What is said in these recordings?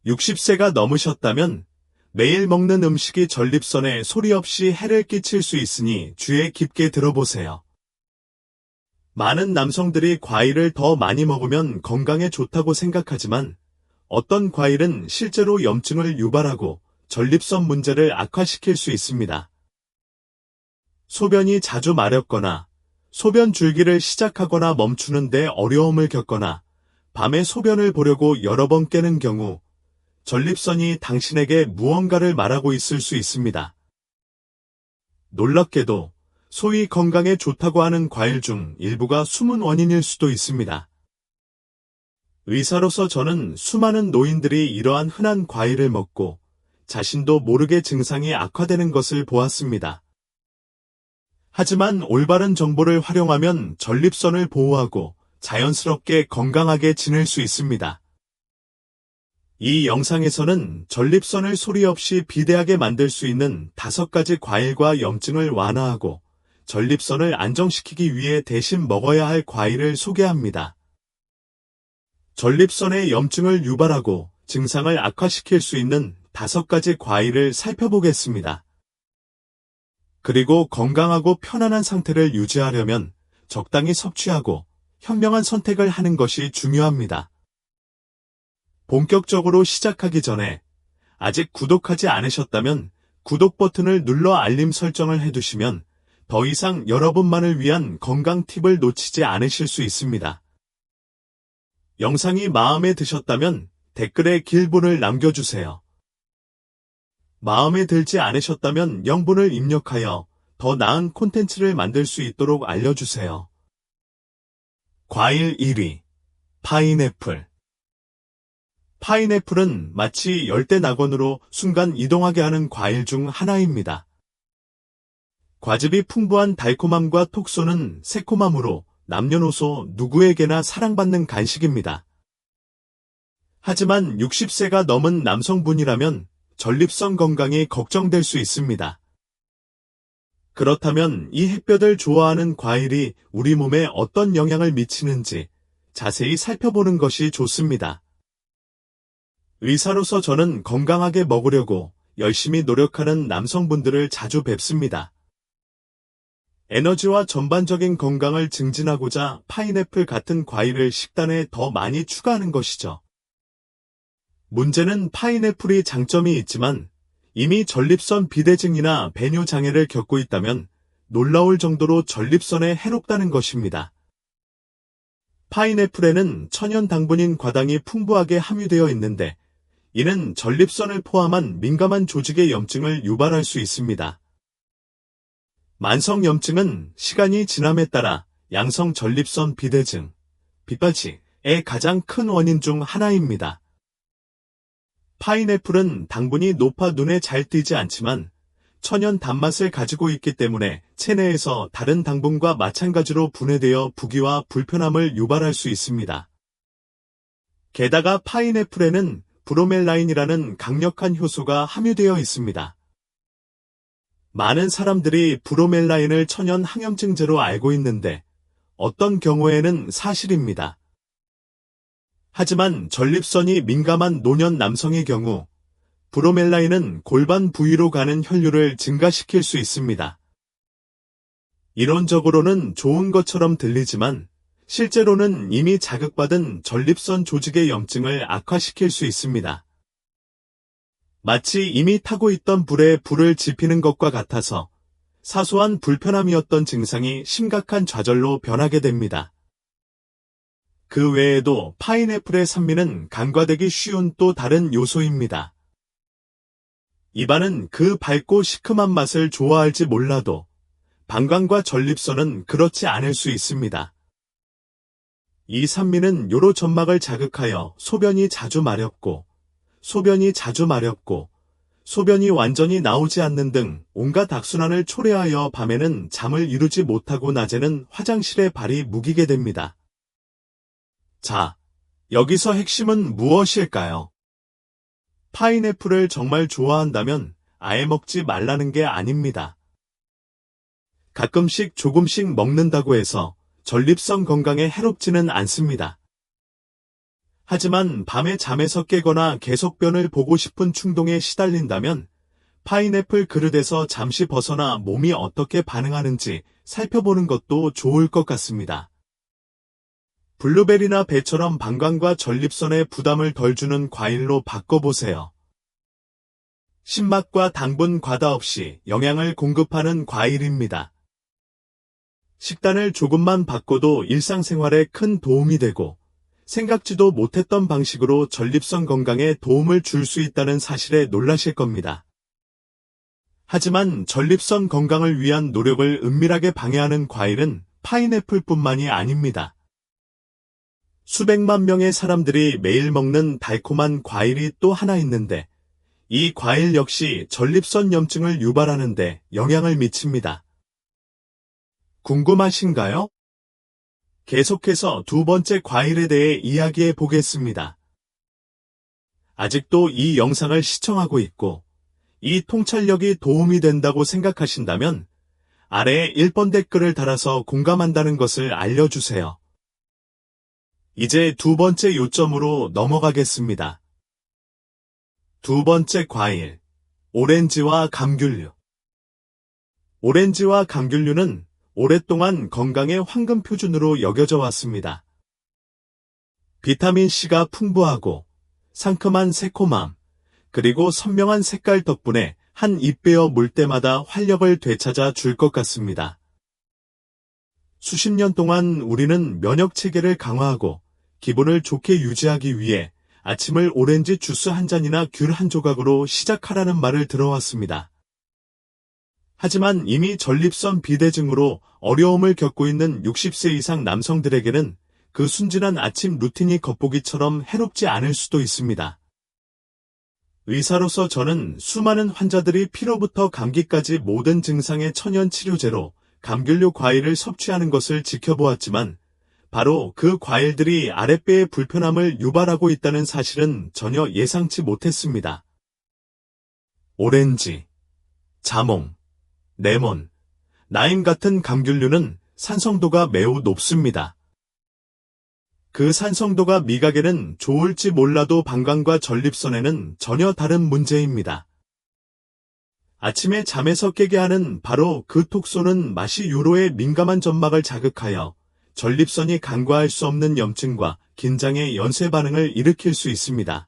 60세가 넘으셨다면 매일 먹는 음식이 전립선에 소리 없이 해를 끼칠 수 있으니 주의 깊게 들어보세요. 많은 남성들이 과일을 더 많이 먹으면 건강에 좋다고 생각하지만 어떤 과일은 실제로 염증을 유발하고 전립선 문제를 악화시킬 수 있습니다. 소변이 자주 마렵거나 소변 줄기를 시작하거나 멈추는데 어려움을 겪거나 밤에 소변을 보려고 여러 번 깨는 경우 전립선이 당신에게 무언가를 말하고 있을 수 있습니다. 놀랍게도 소위 건강에 좋다고 하는 과일 중 일부가 숨은 원인일 수도 있습니다. 의사로서 저는 수많은 노인들이 이러한 흔한 과일을 먹고 자신도 모르게 증상이 악화되는 것을 보았습니다. 하지만 올바른 정보를 활용하면 전립선을 보호하고 자연스럽게 건강하게 지낼 수 있습니다. 이 영상에서는 전립선을 소리 없이 비대하게 만들 수 있는 5가지 과일과 염증을 완화하고 전립선을 안정시키기 위해 대신 먹어야 할 과일을 소개합니다. 전립선의 염증을 유발하고 증상을 악화시킬 수 있는 5가지 과일을 살펴보겠습니다. 그리고 건강하고 편안한 상태를 유지하려면 적당히 섭취하고 현명한 선택을 하는 것이 중요합니다. 본격적으로 시작하기 전에 아직 구독하지 않으셨다면 구독 버튼을 눌러 알림 설정을 해두시면 더 이상 여러분만을 위한 건강 팁을 놓치지 않으실 수 있습니다. 영상이 마음에 드셨다면 댓글에 길분을 남겨주세요. 마음에 들지 않으셨다면 영분을 입력하여 더 나은 콘텐츠를 만들 수 있도록 알려주세요. 과일 1위, 파인애플. 파인애플은 마치 열대 낙원으로 순간 이동하게 하는 과일 중 하나입니다. 과즙이 풍부한 달콤함과 톡 쏘는 새콤함으로 남녀노소 누구에게나 사랑받는 간식입니다. 하지만 60세가 넘은 남성분이라면 전립선 건강이 걱정될 수 있습니다. 그렇다면 이 햇볕을 좋아하는 과일이 우리 몸에 어떤 영향을 미치는지 자세히 살펴보는 것이 좋습니다. 의사로서 저는 건강하게 먹으려고 열심히 노력하는 남성분들을 자주 뵙습니다. 에너지와 전반적인 건강을 증진하고자 파인애플 같은 과일을 식단에 더 많이 추가하는 것이죠. 문제는 파인애플이 장점이 있지만 이미 전립선 비대증이나 배뇨 장애를 겪고 있다면 놀라울 정도로 전립선에 해롭다는 것입니다. 파인애플에는 천연 당분인 과당이 풍부하게 함유되어 있는데 이는 전립선을 포함한 민감한 조직의 염증을 유발할 수 있습니다. 만성염증은 시간이 지남에 따라 양성 전립선 비대증, 비빠지의 가장 큰 원인 중 하나입니다. 파인애플은 당분이 높아 눈에 잘 띄지 않지만 천연 단맛을 가지고 있기 때문에 체내에서 다른 당분과 마찬가지로 분해되어 부기와 불편함을 유발할 수 있습니다. 게다가 파인애플에는 브로멜라인이라는 강력한 효소가 함유되어 있습니다. 많은 사람들이 브로멜라인을 천연 항염증제로 알고 있는데 어떤 경우에는 사실입니다. 하지만 전립선이 민감한 노년 남성의 경우 브로멜라인은 골반 부위로 가는 혈류를 증가시킬 수 있습니다. 이론적으로는 좋은 것처럼 들리지만 실제로는 이미 자극받은 전립선 조직의 염증을 악화시킬 수 있습니다. 마치 이미 타고 있던 불에 불을 지피는 것과 같아서 사소한 불편함이었던 증상이 심각한 좌절로 변하게 됩니다. 그 외에도 파인애플의 산미는 간과되기 쉬운 또 다른 요소입니다. 입안은 그 밝고 시큼한 맛을 좋아할지 몰라도 방광과 전립선은 그렇지 않을 수 있습니다. 이 산미는 요로 점막을 자극하여 소변이 자주 마렵고 소변이 완전히 나오지 않는 등 온갖 악순환을 초래하여 밤에는 잠을 이루지 못하고 낮에는 화장실에 발이 묵이게 됩니다. 자, 여기서 핵심은 무엇일까요? 파인애플을 정말 좋아한다면 아예 먹지 말라는 게 아닙니다. 가끔씩 조금씩 먹는다고 해서 전립선 건강에 해롭지는 않습니다. 하지만 밤에 잠에서 깨거나 계속 변을 보고 싶은 충동에 시달린다면 파인애플 그릇에서 잠시 벗어나 몸이 어떻게 반응하는지 살펴보는 것도 좋을 것 같습니다. 블루베리나 배처럼 방광과 전립선에 부담을 덜 주는 과일로 바꿔보세요. 신맛과 당분 과다 없이 영양을 공급하는 과일입니다. 식단을 조금만 바꿔도 일상생활에 큰 도움이 되고 생각지도 못했던 방식으로 전립선 건강에 도움을 줄 수 있다는 사실에 놀라실 겁니다. 하지만 전립선 건강을 위한 노력을 은밀하게 방해하는 과일은 파인애플뿐만이 아닙니다. 수백만 명의 사람들이 매일 먹는 달콤한 과일이 또 하나 있는데 이 과일 역시 전립선 염증을 유발하는 데 영향을 미칩니다. 궁금하신가요? 계속해서 두 번째 과일에 대해 이야기해 보겠습니다. 아직도 이 영상을 시청하고 있고 이 통찰력이 도움이 된다고 생각하신다면 아래에 1번 댓글을 달아서 공감한다는 것을 알려주세요. 이제 두 번째 요점으로 넘어가겠습니다. 두 번째 과일, 오렌지와 감귤류. 오렌지와 감귤류는 오랫동안 건강의 황금 표준으로 여겨져 왔습니다. 비타민C가 풍부하고 상큼한 새콤함, 그리고 선명한 색깔 덕분에 한 입 베어 물 때마다 활력을 되찾아 줄 것 같습니다. 수십 년 동안 우리는 면역 체계를 강화하고 기분을 좋게 유지하기 위해 아침을 오렌지 주스 한 잔이나 귤 한 조각으로 시작하라는 말을 들어왔습니다. 하지만 이미 전립선 비대증으로 어려움을 겪고 있는 60세 이상 남성들에게는 그 순진한 아침 루틴이 겉보기처럼 해롭지 않을 수도 있습니다. 의사로서 저는 수많은 환자들이 피로부터 감기까지 모든 증상의 천연 치료제로 감귤류 과일을 섭취하는 것을 지켜보았지만 바로 그 과일들이 아랫배의 불편함을 유발하고 있다는 사실은 전혀 예상치 못했습니다. 오렌지, 자몽, 레몬, 라임 같은 감귤류는 산성도가 매우 높습니다. 그 산성도가 미각에는 좋을지 몰라도 방광과 전립선에는 전혀 다른 문제입니다. 아침에 잠에서 깨게 하는 바로 그 톡소는 맛이 유로의 민감한 점막을 자극하여 전립선이 간과할 수 없는 염증과 긴장의 연쇄 반응을 일으킬 수 있습니다.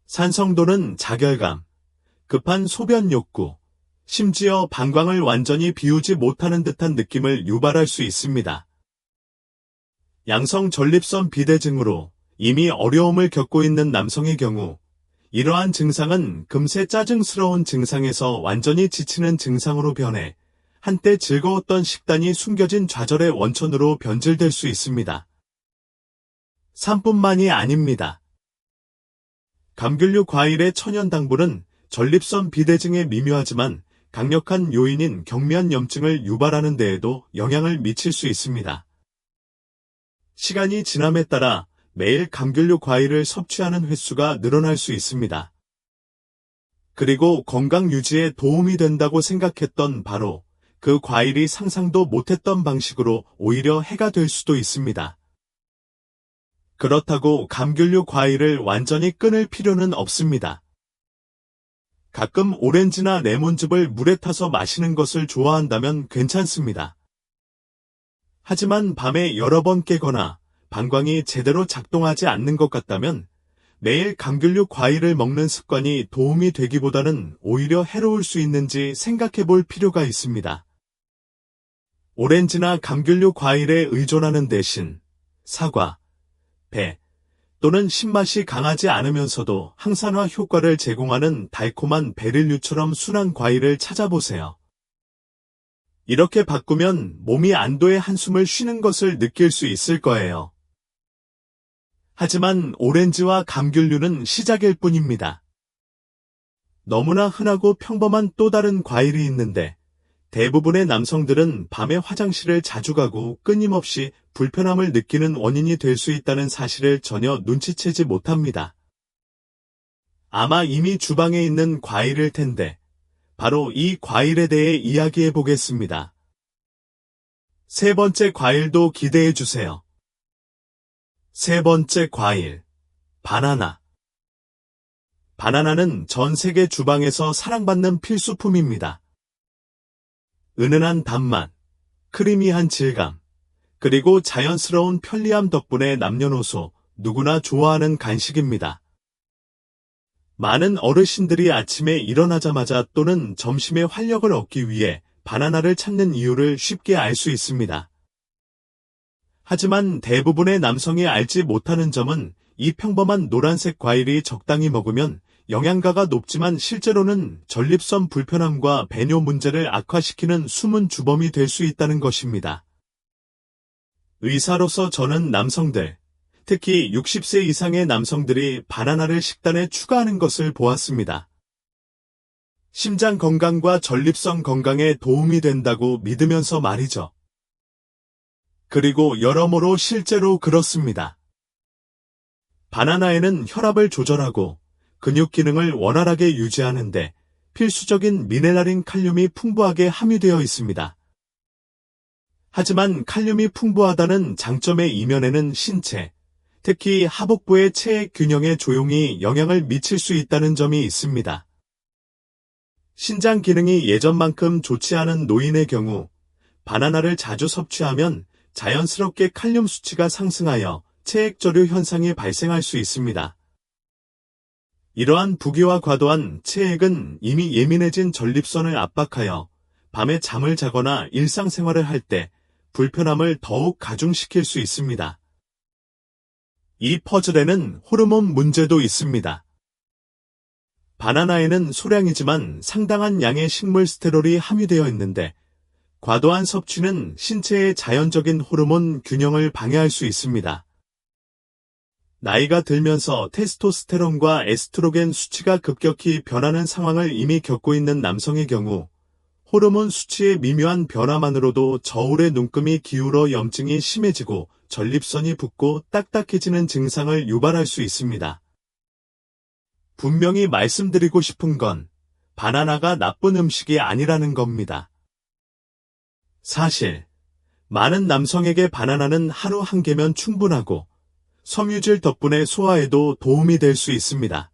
산성도는 자결감, 급한 소변 욕구, 심지어 방광을 완전히 비우지 못하는 듯한 느낌을 유발할 수 있습니다. 양성 전립선 비대증으로 이미 어려움을 겪고 있는 남성의 경우 이러한 증상은 금세 짜증스러운 증상에서 완전히 지치는 증상으로 변해 한때 즐거웠던 식단이 숨겨진 좌절의 원천으로 변질될 수 있습니다. 산뿐만이 아닙니다. 감귤류 과일의 천연 당분은 전립선 비대증에 미묘하지만 강력한 요인인 경미한 염증을 유발하는 데에도 영향을 미칠 수 있습니다. 시간이 지남에 따라 매일 감귤류 과일을 섭취하는 횟수가 늘어날 수 있습니다. 그리고 건강 유지에 도움이 된다고 생각했던 바로 그 과일이 상상도 못했던 방식으로 오히려 해가 될 수도 있습니다. 그렇다고 감귤류 과일을 완전히 끊을 필요는 없습니다. 가끔 오렌지나 레몬즙을 물에 타서 마시는 것을 좋아한다면 괜찮습니다. 하지만 밤에 여러 번 깨거나 방광이 제대로 작동하지 않는 것 같다면 매일 감귤류 과일을 먹는 습관이 도움이 되기보다는 오히려 해로울 수 있는지 생각해 볼 필요가 있습니다. 오렌지나 감귤류 과일에 의존하는 대신 사과, 배 또는 신맛이 강하지 않으면서도 항산화 효과를 제공하는 달콤한 베릴류처럼 순한 과일을 찾아보세요. 이렇게 바꾸면 몸이 안도의 한숨을 쉬는 것을 느낄 수 있을 거예요. 하지만 오렌지와 감귤류는 시작일 뿐입니다. 너무나 흔하고 평범한 또 다른 과일이 있는데 대부분의 남성들은 밤에 화장실을 자주 가고 끊임없이 불편함을 느끼는 원인이 될 수 있다는 사실을 전혀 눈치채지 못합니다. 아마 이미 주방에 있는 과일일 텐데 바로 이 과일에 대해 이야기해 보겠습니다. 세 번째 과일도 기대해 주세요. 세 번째 과일, 바나나. 바나나는 전 세계 주방에서 사랑받는 필수품입니다. 은은한 단맛, 크리미한 질감, 그리고 자연스러운 편리함 덕분에 남녀노소 누구나 좋아하는 간식입니다. 많은 어르신들이 아침에 일어나자마자 또는 점심에 활력을 얻기 위해 바나나를 찾는 이유를 쉽게 알 수 있습니다. 하지만 대부분의 남성이 알지 못하는 점은 이 평범한 노란색 과일이 적당히 먹으면 영양가가 높지만 실제로는 전립선 불편함과 배뇨 문제를 악화시키는 숨은 주범이 될 수 있다는 것입니다. 의사로서 저는 남성들, 특히 60세 이상의 남성들이 바나나를 식단에 추가하는 것을 보았습니다. 심장 건강과 전립선 건강에 도움이 된다고 믿으면서 말이죠. 그리고 여러모로 실제로 그렇습니다. 바나나에는 혈압을 조절하고 근육 기능을 원활하게 유지하는데 필수적인 미네랄인 칼륨이 풍부하게 함유되어 있습니다. 하지만 칼륨이 풍부하다는 장점의 이면에는 신체, 특히 하복부의 체액 균형에 조용히 영향을 미칠 수 있다는 점이 있습니다. 신장 기능이 예전만큼 좋지 않은 노인의 경우 바나나를 자주 섭취하면 자연스럽게 칼륨 수치가 상승하여 체액저류 현상이 발생할 수 있습니다. 이러한 부기와 과도한 체액은 이미 예민해진 전립선을 압박하여 밤에 잠을 자거나 일상생활을 할 때 불편함을 더욱 가중시킬 수 있습니다. 이 퍼즐에는 호르몬 문제도 있습니다. 바나나에는 소량이지만 상당한 양의 식물 스테롤이 함유되어 있는데 과도한 섭취는 신체의 자연적인 호르몬 균형을 방해할 수 있습니다. 나이가 들면서 테스토스테론과 에스트로겐 수치가 급격히 변하는 상황을 이미 겪고 있는 남성의 경우 호르몬 수치의 미묘한 변화만으로도 저울의 눈금이 기울어 염증이 심해지고 전립선이 붓고 딱딱해지는 증상을 유발할 수 있습니다. 분명히 말씀드리고 싶은 건 바나나가 나쁜 음식이 아니라는 겁니다. 사실 많은 남성에게 바나나는 하루 한 개면 충분하고 섬유질 덕분에 소화에도 도움이 될 수 있습니다.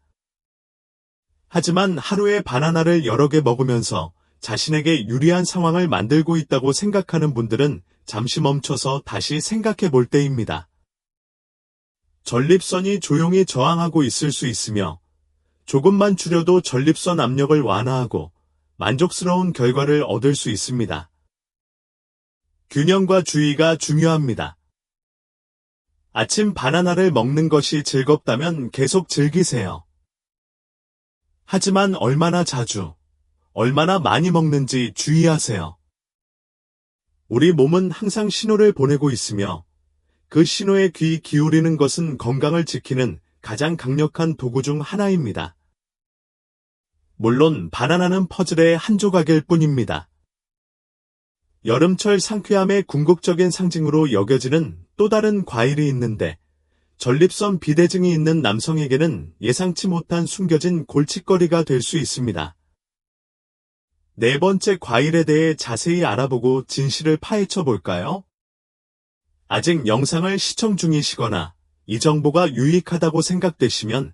하지만 하루에 바나나를 여러 개 먹으면서 자신에게 유리한 상황을 만들고 있다고 생각하는 분들은 잠시 멈춰서 다시 생각해 볼 때입니다. 전립선이 조용히 저항하고 있을 수 있으며 조금만 줄여도 전립선 압력을 완화하고 만족스러운 결과를 얻을 수 있습니다. 균형과 주의가 중요합니다. 아침 바나나를 먹는 것이 즐겁다면 계속 즐기세요. 하지만 얼마나 자주, 얼마나 많이 먹는지 주의하세요. 우리 몸은 항상 신호를 보내고 있으며 그 신호에 귀 기울이는 것은 건강을 지키는 가장 강력한 도구 중 하나입니다. 물론 바나나는 퍼즐의 한 조각일 뿐입니다. 여름철 상쾌함의 궁극적인 상징으로 여겨지는 또 다른 과일이 있는데 전립선 비대증이 있는 남성에게는 예상치 못한 숨겨진 골칫거리가 될 수 있습니다. 네 번째 과일에 대해 자세히 알아보고 진실을 파헤쳐 볼까요? 아직 영상을 시청 중이시거나 이 정보가 유익하다고 생각되시면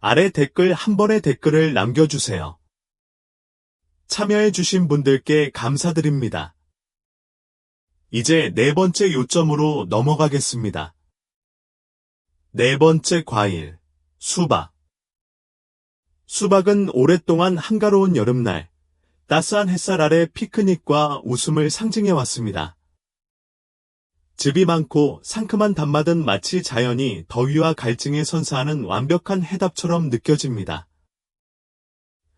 아래 댓글 한 번의 댓글을 남겨주세요. 참여해주신 분들께 감사드립니다. 이제 네 번째 요점으로 넘어가겠습니다. 네 번째 과일, 수박. 수박은 오랫동안 한가로운 여름날, 따스한 햇살 아래 피크닉과 웃음을 상징해왔습니다. 즙이 많고 상큼한 단맛은 마치 자연이 더위와 갈증에 선사하는 완벽한 해답처럼 느껴집니다.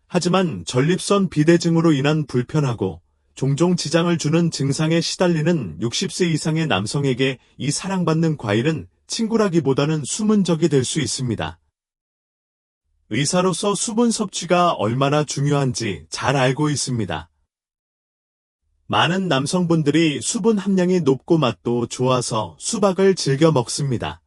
하지만 전립선 비대증으로 인한 불편하고 종종 지장을 주는 증상에 시달리는 60세 이상의 남성에게 이 사랑받는 과일은 친구라기보다는 숨은 적이 될 수 있습니다. 의사로서 수분 섭취가 얼마나 중요한지 잘 알고 있습니다. 많은 남성분들이 수분 함량이 높고 맛도 좋아서 수박을 즐겨 먹습니다.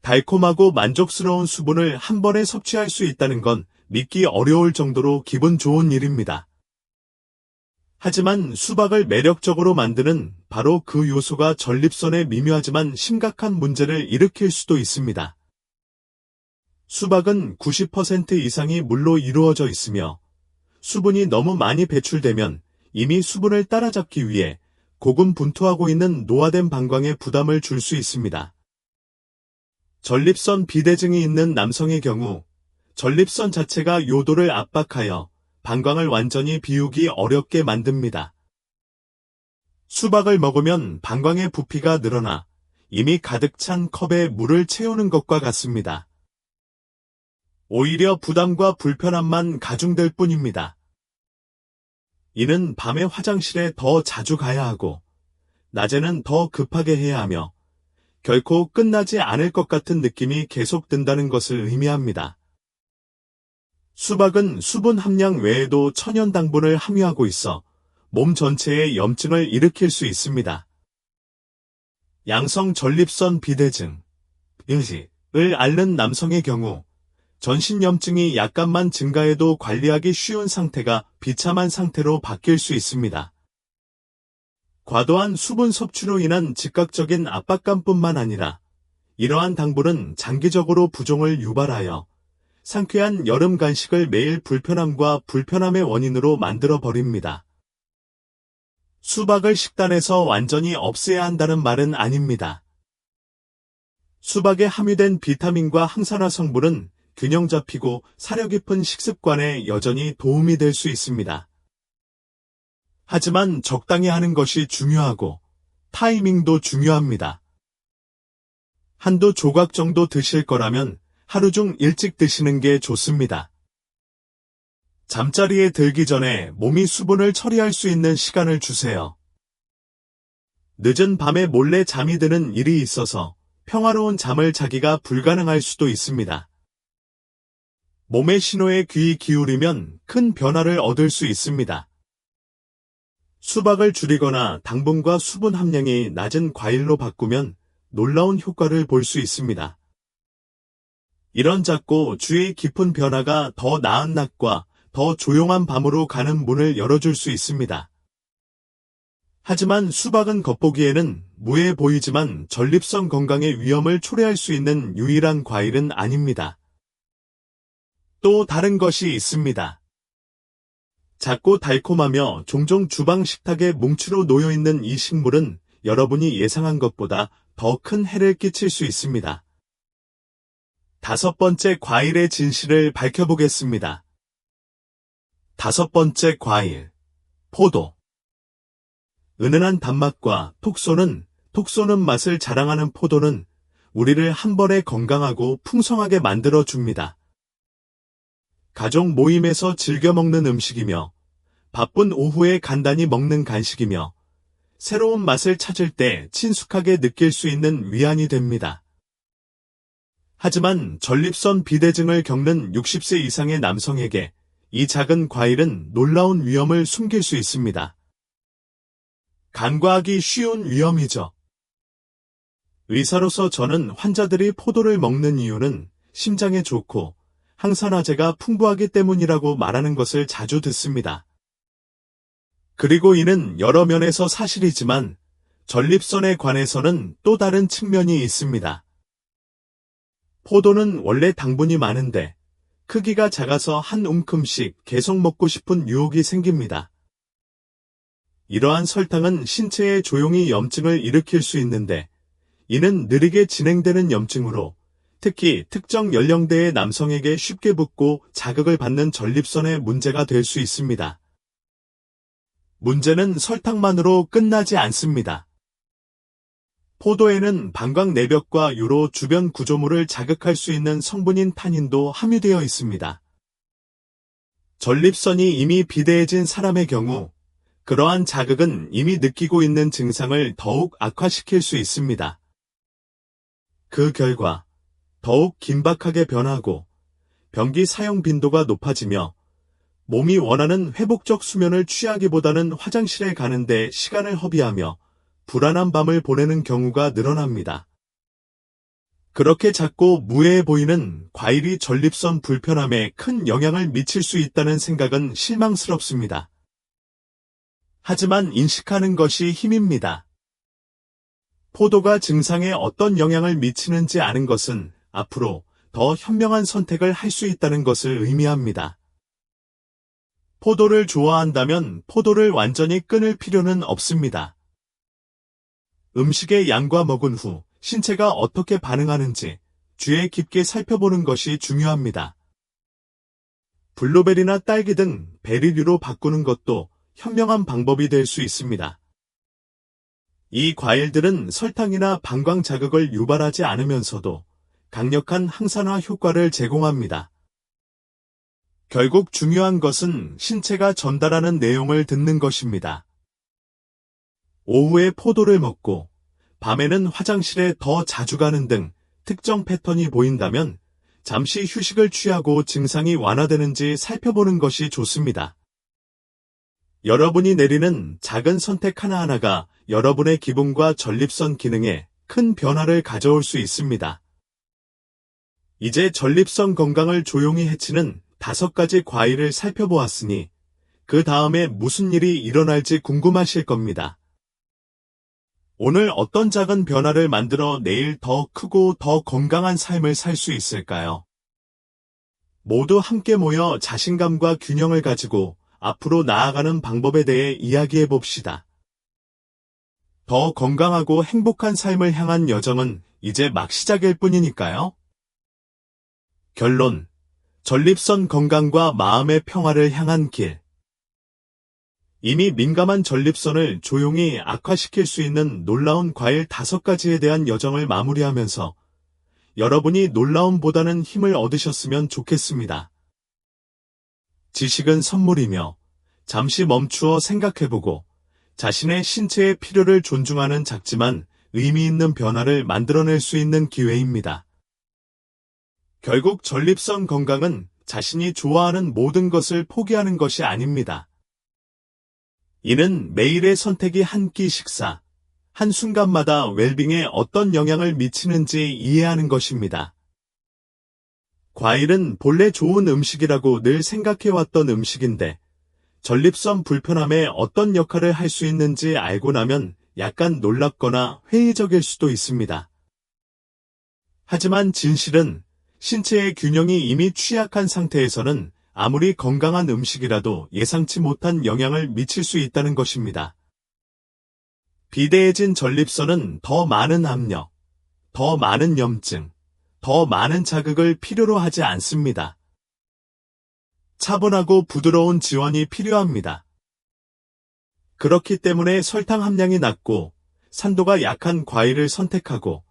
달콤하고 만족스러운 수분을 한 번에 섭취할 수 있다는 건 믿기 어려울 정도로 기분 좋은 일입니다. 하지만 수박을 매력적으로 만드는 바로 그 요소가 전립선에 미묘하지만 심각한 문제를 일으킬 수도 있습니다. 수박은 90% 이상이 물로 이루어져 있으며 수분이 너무 많이 배출되면 이미 수분을 따라잡기 위해 고군분투하고 있는 노화된 방광에 부담을 줄 수 있습니다. 전립선 비대증이 있는 남성의 경우 전립선 자체가 요도를 압박하여 방광을 완전히 비우기 어렵게 만듭니다. 수박을 먹으면 방광의 부피가 늘어나 이미 가득 찬 컵에 물을 채우는 것과 같습니다. 오히려 부담과 불편함만 가중될 뿐입니다. 이는 밤에 화장실에 더 자주 가야 하고 낮에는 더 급하게 해야 하며 결코 끝나지 않을 것 같은 느낌이 계속 든다는 것을 의미합니다. 수박은 수분 함량 외에도 천연 당분을 함유하고 있어 몸 전체에 염증을 일으킬 수 있습니다. 양성 전립선 비대증, 을 앓는 남성의 경우 전신 염증이 약간만 증가해도 관리하기 쉬운 상태가 비참한 상태로 바뀔 수 있습니다. 과도한 수분 섭취로 인한 즉각적인 압박감뿐만 아니라 이러한 당분은 장기적으로 부종을 유발하여 상쾌한 여름 간식을 매일 불편함과 불편함의 원인으로 만들어버립니다. 수박을 식단에서 완전히 없애야 한다는 말은 아닙니다. 수박에 함유된 비타민과 항산화 성분은 균형 잡히고 사려 깊은 식습관에 여전히 도움이 될 수 있습니다. 하지만 적당히 하는 것이 중요하고 타이밍도 중요합니다. 한두 조각 정도 드실 거라면 하루 중 일찍 드시는 게 좋습니다. 잠자리에 들기 전에 몸이 수분을 처리할 수 있는 시간을 주세요. 늦은 밤에 몰래 잠이 드는 일이 있어서 평화로운 잠을 자기가 불가능할 수도 있습니다. 몸의 신호에 귀 기울이면 큰 변화를 얻을 수 있습니다. 수박을 줄이거나 당분과 수분 함량이 낮은 과일로 바꾸면 놀라운 효과를 볼 수 있습니다. 이런 작고 주의 깊은 변화가 더 나은 낮과 더 조용한 밤으로 가는 문을 열어줄 수 있습니다. 하지만 수박은 겉보기에는 무해 보이지만 전립선 건강의 위험을 초래할 수 있는 유일한 과일은 아닙니다. 또 다른 것이 있습니다. 작고 달콤하며 종종 주방 식탁에 뭉치로 놓여있는 이 식물은 여러분이 예상한 것보다 더 큰 해를 끼칠 수 있습니다. 5번째 과일의 진실을 밝혀보겠습니다. 5번째 과일, 포도. 은은한 단맛과 톡 쏘는 맛을 자랑하는 포도는 우리를 한 번에 건강하고 풍성하게 만들어줍니다. 가족 모임에서 즐겨 먹는 음식이며 바쁜 오후에 간단히 먹는 간식이며 새로운 맛을 찾을 때 친숙하게 느낄 수 있는 위안이 됩니다. 하지만 전립선 비대증을 겪는 60세 이상의 남성에게 이 작은 과일은 놀라운 위험을 숨길 수 있습니다. 간과하기 쉬운 위험이죠. 의사로서 저는 환자들이 포도를 먹는 이유는 심장에 좋고 항산화제가 풍부하기 때문이라고 말하는 것을 자주 듣습니다. 그리고 이는 여러 면에서 사실이지만 전립선에 관해서는 또 다른 측면이 있습니다. 포도는 원래 당분이 많은데 크기가 작아서 한 움큼씩 계속 먹고 싶은 유혹이 생깁니다. 이러한 설탕은 신체에 조용히 염증을 일으킬 수 있는데 이는 느리게 진행되는 염증으로 특히 특정 연령대의 남성에게 쉽게 붓고 자극을 받는 전립선에 문제가 될 수 있습니다. 문제는 설탕만으로 끝나지 않습니다. 포도에는 방광 내벽과 유로 주변 구조물을 자극할 수 있는 성분인 타닌도 함유되어 있습니다. 전립선이 이미 비대해진 사람의 경우 그러한 자극은 이미 느끼고 있는 증상을 더욱 악화시킬 수 있습니다. 그 결과 더욱 긴박하게 변하고 변기 사용 빈도가 높아지며 몸이 원하는 회복적 수면을 취하기보다는 화장실에 가는데 시간을 허비하며 불안한 밤을 보내는 경우가 늘어납니다. 그렇게 작고 무해해 보이는 과일이 전립선 불편함에 큰 영향을 미칠 수 있다는 생각은 실망스럽습니다. 하지만 인식하는 것이 힘입니다. 포도가 증상에 어떤 영향을 미치는지 아는 것은 앞으로 더 현명한 선택을 할 수 있다는 것을 의미합니다. 포도를 좋아한다면 포도를 완전히 끊을 필요는 없습니다. 음식의 양과 먹은 후 신체가 어떻게 반응하는지 주의 깊게 살펴보는 것이 중요합니다. 블루베리나 딸기 등 베리류로 바꾸는 것도 현명한 방법이 될 수 있습니다. 이 과일들은 설탕이나 방광 자극을 유발하지 않으면서도 강력한 항산화 효과를 제공합니다. 결국 중요한 것은 신체가 전달하는 내용을 듣는 것입니다. 오후에 포도를 먹고 밤에는 화장실에 더 자주 가는 등 특정 패턴이 보인다면 잠시 휴식을 취하고 증상이 완화되는지 살펴보는 것이 좋습니다. 여러분이 내리는 작은 선택 하나하나가 여러분의 기분과 전립선 기능에 큰 변화를 가져올 수 있습니다. 이제 전립선 건강을 조용히 해치는 5가지 과일을 살펴보았으니 그 다음에 무슨 일이 일어날지 궁금하실 겁니다. 오늘 어떤 작은 변화를 만들어 내일 더 크고 더 건강한 삶을 살 수 있을까요? 모두 함께 모여 자신감과 균형을 가지고 앞으로 나아가는 방법에 대해 이야기해 봅시다. 더 건강하고 행복한 삶을 향한 여정은 이제 막 시작일 뿐이니까요. 결론. 전립선 건강과 마음의 평화를 향한 길. 이미 민감한 전립선을 조용히 악화시킬 수 있는 놀라운 과일 5가지에 대한 여정을 마무리하면서 여러분이 놀라움보다는 힘을 얻으셨으면 좋겠습니다. 지식은 선물이며 잠시 멈추어 생각해보고 자신의 신체의 필요를 존중하는 작지만 의미 있는 변화를 만들어낼 수 있는 기회입니다. 결국 전립선 건강은 자신이 좋아하는 모든 것을 포기하는 것이 아닙니다. 이는 매일의 선택이 한 끼 식사, 한순간마다 웰빙에 어떤 영향을 미치는지 이해하는 것입니다. 과일은 본래 좋은 음식이라고 늘 생각해왔던 음식인데 전립선 불편함에 어떤 역할을 할 수 있는지 알고 나면 약간 놀랍거나 회의적일 수도 있습니다. 하지만 진실은 신체의 균형이 이미 취약한 상태에서는 아무리 건강한 음식이라도 예상치 못한 영향을 미칠 수 있다는 것입니다. 비대해진 전립선은 더 많은 압력, 더 많은 염증, 더 많은 자극을 필요로 하지 않습니다. 차분하고 부드러운 지원이 필요합니다. 그렇기 때문에 설탕 함량이 낮고 산도가 약한 과일을 선택하고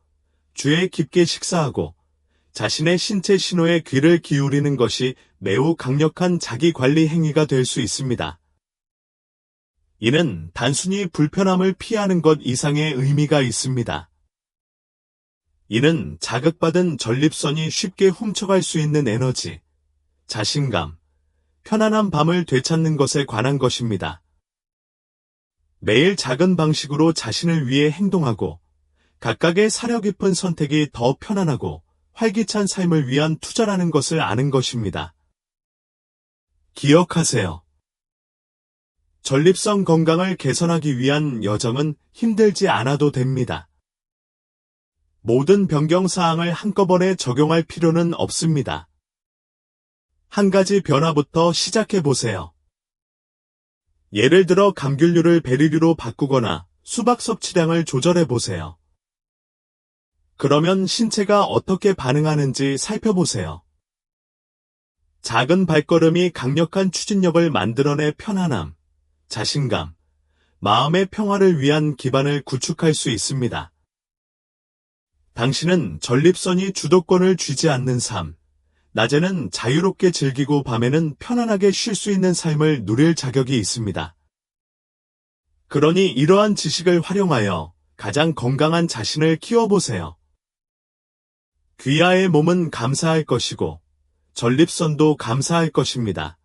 주에 깊게 식사하고 자신의 신체 신호에 귀를 기울이는 것이 매우 강력한 자기관리 행위가 될 수 있습니다. 이는 단순히 불편함을 피하는 것 이상의 의미가 있습니다. 이는 자극받은 전립선이 쉽게 훔쳐갈 수 있는 에너지, 자신감, 편안한 밤을 되찾는 것에 관한 것입니다. 매일 작은 방식으로 자신을 위해 행동하고 각각의 사려 깊은 선택이 더 편안하고 활기찬 삶을 위한 투자라는 것을 아는 것입니다. 기억하세요. 전립선 건강을 개선하기 위한 여정은 힘들지 않아도 됩니다. 모든 변경사항을 한꺼번에 적용할 필요는 없습니다. 한 가지 변화부터 시작해보세요. 예를 들어 감귤류를 베리류로 바꾸거나 수박 섭취량을 조절해보세요. 그러면 신체가 어떻게 반응하는지 살펴보세요. 작은 발걸음이 강력한 추진력을 만들어내 편안함, 자신감, 마음의 평화를 위한 기반을 구축할 수 있습니다. 당신은 전립선이 주도권을 쥐지 않는 삶, 낮에는 자유롭게 즐기고 밤에는 편안하게 쉴 수 있는 삶을 누릴 자격이 있습니다. 그러니 이러한 지식을 활용하여 가장 건강한 자신을 키워보세요. 귀하의 몸은 감사할 것이고 전립선도 감사할 것입니다.